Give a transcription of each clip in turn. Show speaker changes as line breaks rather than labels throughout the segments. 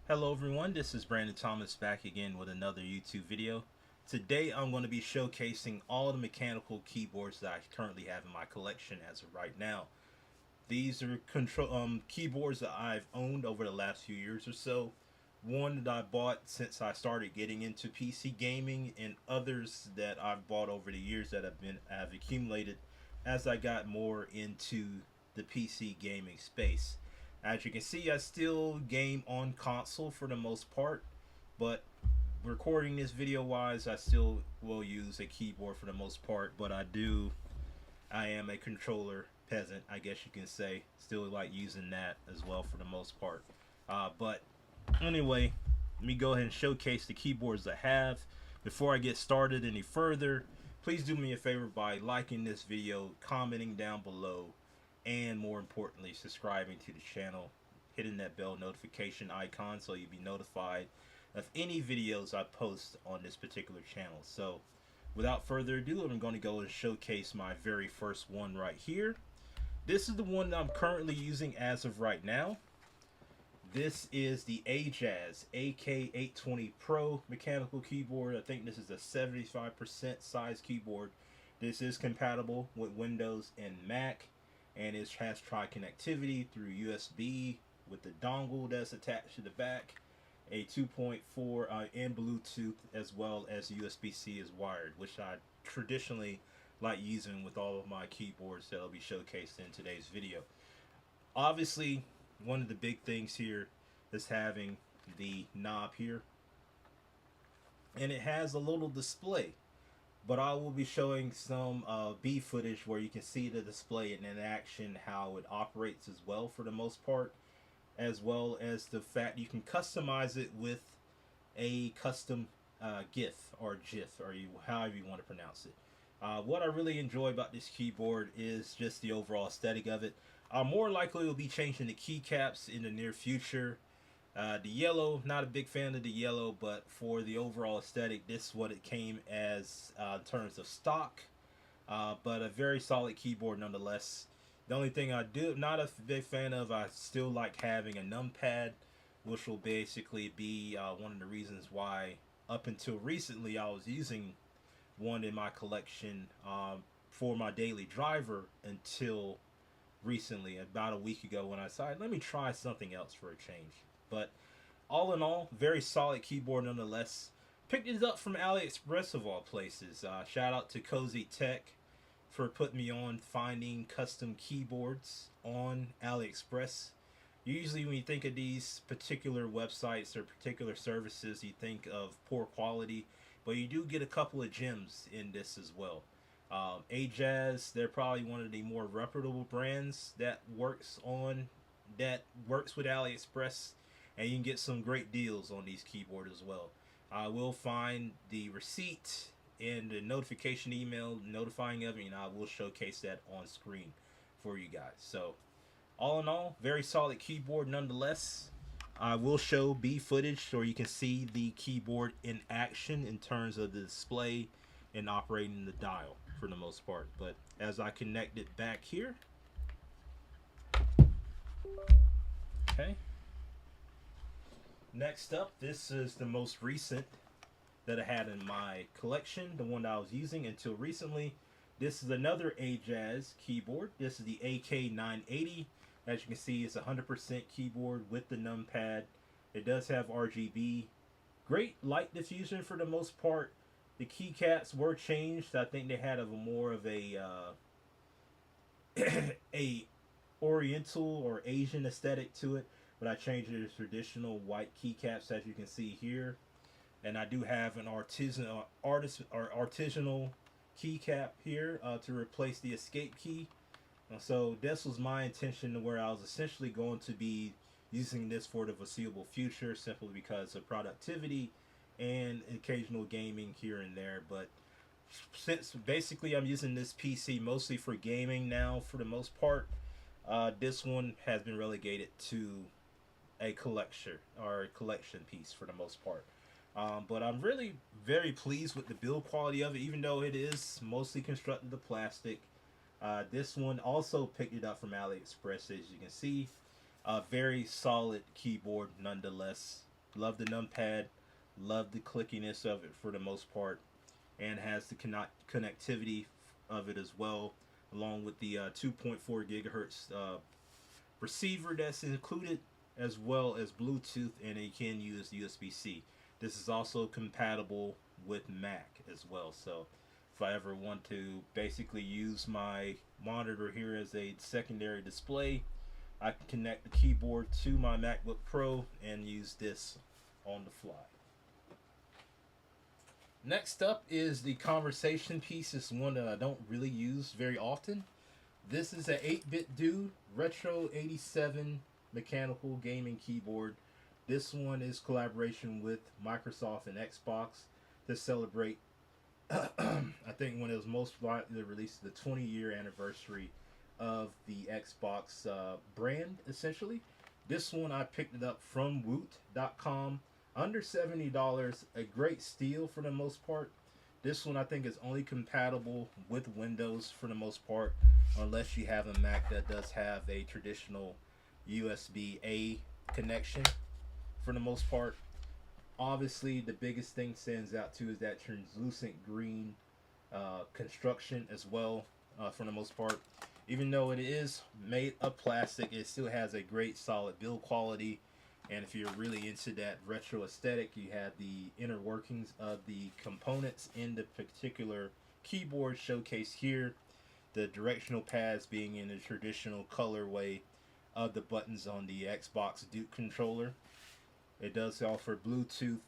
Hello everyone, this is Brandon Thomas back again with another YouTube video. Today I'm going to be showcasing all the mechanical keyboards that I currently have in my collection as of right now. These are keyboards that I've owned over the last few years or so. One that I bought since I started getting into PC gaming, and others that I've bought over the years that have accumulated as I got more into the PC gaming space. As you can see, I still game on console for the most part, but recording this video wise, I still will use a keyboard for the most part, but I am a controller peasant, I guess you can say. Still like using that as well for the most part. But anyway, let me go ahead and showcase the keyboards I have. Before I get started any further, please do me a favor by liking this video, commenting down below, and more importantly, subscribing to the channel, hitting that bell notification icon so you'll be notified of any videos I post on this particular channel. So without further ado, I'm going to go and showcase my very first one right here. This is the one that I'm currently using as of right now. This is the Ajaz AK820 Pro mechanical keyboard. I think this is a 75% size keyboard. This is compatible with Windows and Mac, and it has tri-connectivity through USB with the dongle that's attached to the back, a 2.4 and Bluetooth, as well as USB-C is wired, which I traditionally like using with all of my keyboards that will be showcased in today's video. Obviously, one of the big things here is having the knob here, and it has a little display, but I will be showing some B footage where you can see the display in action, how it operates as well for the most part, as well as the fact you can customize it with a custom GIF or GIF, or however you want to pronounce it. What I really enjoy about this keyboard is just the overall aesthetic of it. More likely will be changing the keycaps in the near future. The yellow, not a big fan of the yellow, but for the overall aesthetic, this is what it came as in terms of stock. But a very solid keyboard nonetheless. The only thing I do not a big fan of, I still like having a numpad, which will basically be one of the reasons why up until recently I was using one in my collection for my daily driver until recently, about a week ago, when I decided let me try something else for a change. But all in all, very solid keyboard nonetheless. Picked it up from AliExpress of all places. Shout out to Cozy Tech for putting me on finding custom keyboards on AliExpress. Usually when you think of these particular websites or particular services, you think of poor quality, but you do get a couple of gems in this as well. Ajaz, they're probably one of the more reputable brands that works with AliExpress, and you can get some great deals on these keyboards as well. I will find the receipt and the notification email notifying of me, and I will showcase that on screen for you guys. So all in all, very solid keyboard nonetheless. I will show B footage so you can see the keyboard in action in terms of the display and operating the dial for the most part. But as I connect it back here, okay. Next up, this is the most recent that I had in my collection, the one that I was using until recently. This is another Ajaz keyboard. This is the AK980. As you can see, it's 100% keyboard with the numpad. It does have RGB. Great light diffusion for the most part. The keycaps were changed. I think they had more of a a Oriental or Asian aesthetic to it, but I changed it to traditional white keycaps, as you can see here. And I do have an artisanal keycap here to replace the escape key. So this was my intention, where I was essentially going to be using this for the foreseeable future, simply because of productivity and occasional gaming here and there. But since basically I'm using this PC mostly for gaming now for the most part, this one has been relegated to a collection piece for the most part. But I'm really very pleased with the build quality of it, even though it is mostly constructed of plastic. This one also picked it up from AliExpress, as you can see. A very solid keyboard nonetheless. Love the numpad, love the clickiness of it for the most part, and has the connectivity of it as well, along with the 2.4 gigahertz receiver that's included, as well as Bluetooth, and it can use USB-C. This is also compatible with Mac as well. So if I ever want to basically use my monitor here as a secondary display, I can connect the keyboard to my MacBook Pro and use this on the fly. Next up is the conversation piece. It's one that I don't really use very often. This is a 8-bit dude Retro 87 mechanical gaming keyboard. This one is collaboration with Microsoft and Xbox to celebrate I think when it was most likely released, the 20-year anniversary of the Xbox brand, essentially. This one I picked it up from Woot.com, under $70, a great steal for the most part. This one I think is only compatible with Windows for the most part, unless you have a Mac that does have a traditional USB-A connection for the most part. Obviously, the biggest thing stands out too is that translucent green construction as well, for the most part. Even though it is made of plastic, it still has a great solid build quality. And if you're really into that retro aesthetic, you have the inner workings of the components in the particular keyboard showcased here. The directional pads being in the traditional colorway of the buttons on the Xbox Duke controller. It does offer Bluetooth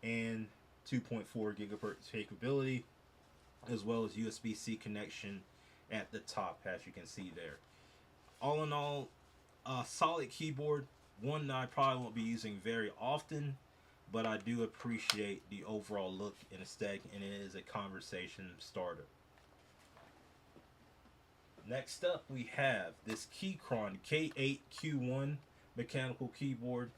and 2.4 gigahertz capability, as well as USB-C connection at the top, as you can see there. All in all, a solid keyboard. One that I probably won't be using very often, but I do appreciate the overall look and aesthetic, and it is a conversation starter. Next up, we have this Keychron K8Q1 mechanical keyboard.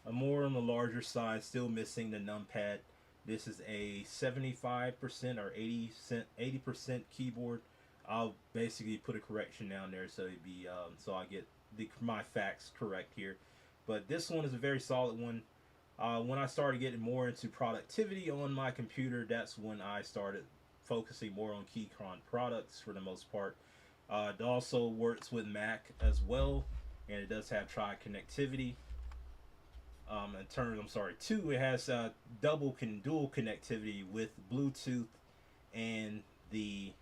A more on the larger side, still missing the numpad. This is a 75% or 80% keyboard. I'll basically put a correction down there so it'd be so I get my facts correct here. But this one is a very solid one. When I started getting more into productivity on my computer, that's when I started focusing more on Keychron products for the most part. It also works with Mac as well, and it does have tri-connectivity. Two, it has dual connectivity with Bluetooth and the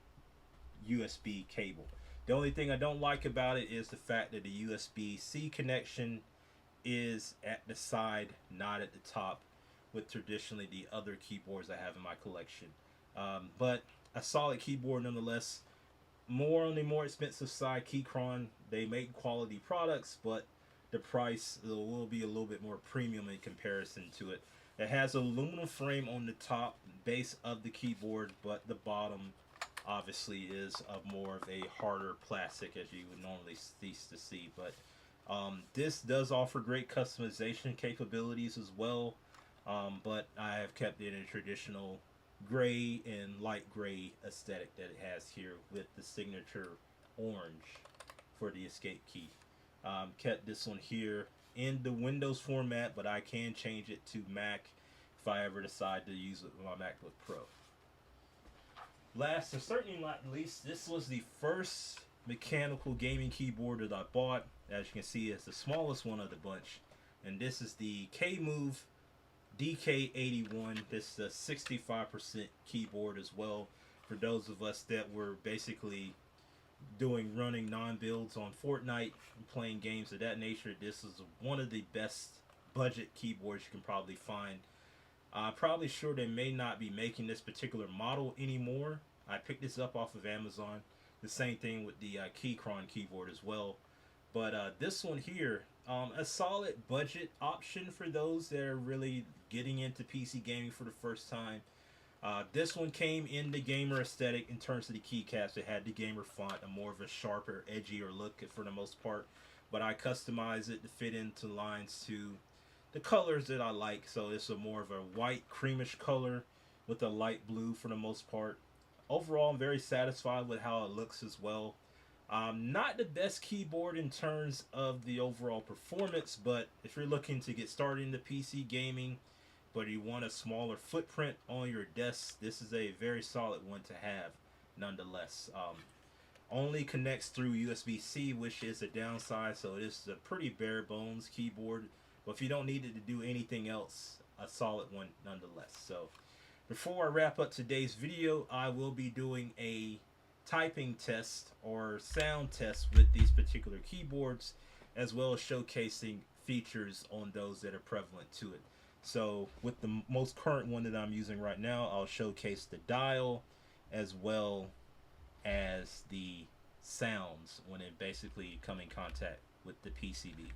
USB cable. The only thing I don't like about it is the fact that the USB-C connection is at the side, not at the top, with traditionally the other keyboards I have in my collection. But a solid keyboard nonetheless. More on the more expensive side, Keychron, they make quality products, but the price will be a little bit more premium in comparison to it. It has an aluminum frame on the top base of the keyboard, but the bottom obviously is of more of a harder plastic, as you would normally cease to see. But this does offer great customization capabilities as well, but I have kept it in a traditional gray and light gray aesthetic that it has here, with the signature orange for the escape key. Kept this one here in the Windows format, but I can change it to Mac if I ever decide to use it with my MacBook Pro. Last and certainly not least, this was the first mechanical gaming keyboard that I bought. As you can see, it's the smallest one of the bunch, and this is the K-Move DK81. This is a 65% keyboard as well. For those of us that were basically running non-builds on Fortnite and playing games of that nature, this is one of the best budget keyboards you can probably find. I'm probably sure they may not be making this particular model anymore. I picked this up off of Amazon. The same thing with the Keychron keyboard as well. But this one here, a solid budget option for those that are really getting into PC gaming for the first time. This one came in the gamer aesthetic in terms of the keycaps. It had the gamer font, a more of a sharper, edgier look for the most part. But I customized it to fit into lines to the colors that I like. So it's a more of a white creamish color with a light blue for the most part. Overall, I'm very satisfied with how it looks as well. Not the best keyboard in terms of the overall performance, but if you're looking to get started into PC gaming, but you want a smaller footprint on your desk, this is a very solid one to have nonetheless. Only connects through USB-C, which is a downside, so it is a pretty bare bones keyboard. But if you don't need it to do anything else, a solid one nonetheless. So before I wrap up today's video, I will be doing a typing test or sound test with these particular keyboards, as well as showcasing features on those that are prevalent to it. So with the most current one that I'm using right now, I'll showcase the dial as well as the sounds when it basically come in contact with the PCB.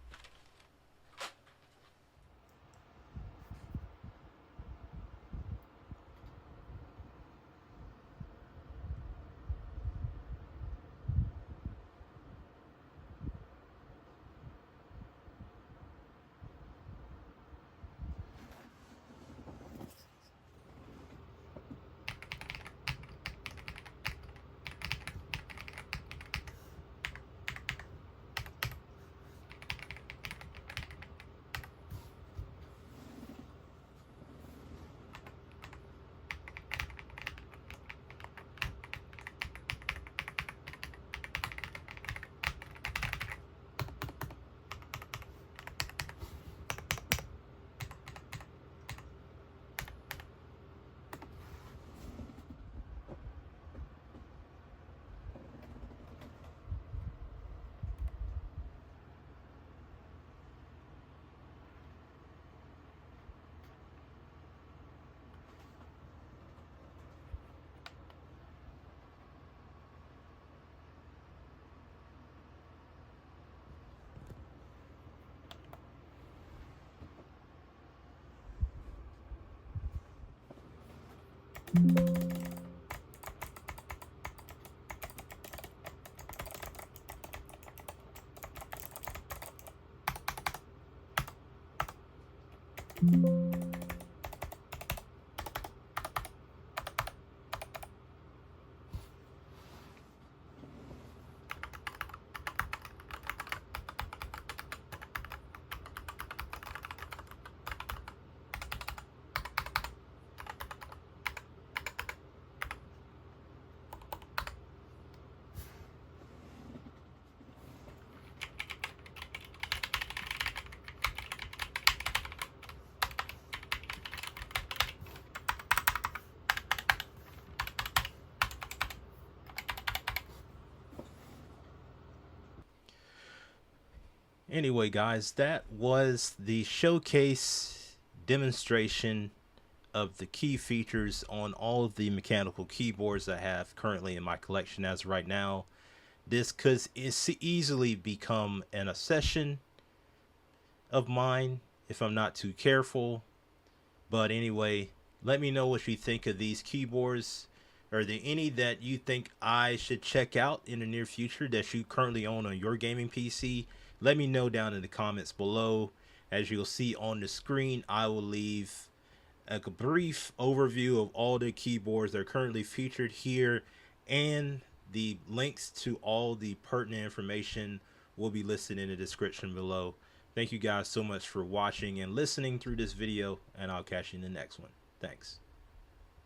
Anyway, guys, that was the showcase demonstration of the key features on all of the mechanical keyboards I have currently in my collection as of right now. This could easily become an obsession of mine if I'm not too careful. But anyway, let me know what you think of these keyboards. Are there any that you think I should check out in the near future that you currently own on your gaming PC? Let me know down in the comments below. As you'll see on the screen, I will leave a brief overview of all the keyboards that are currently featured here, and the links to all the pertinent information will be listed in the description below. Thank you guys so much for watching and listening through this video, and I'll catch you in the next one. Thanks.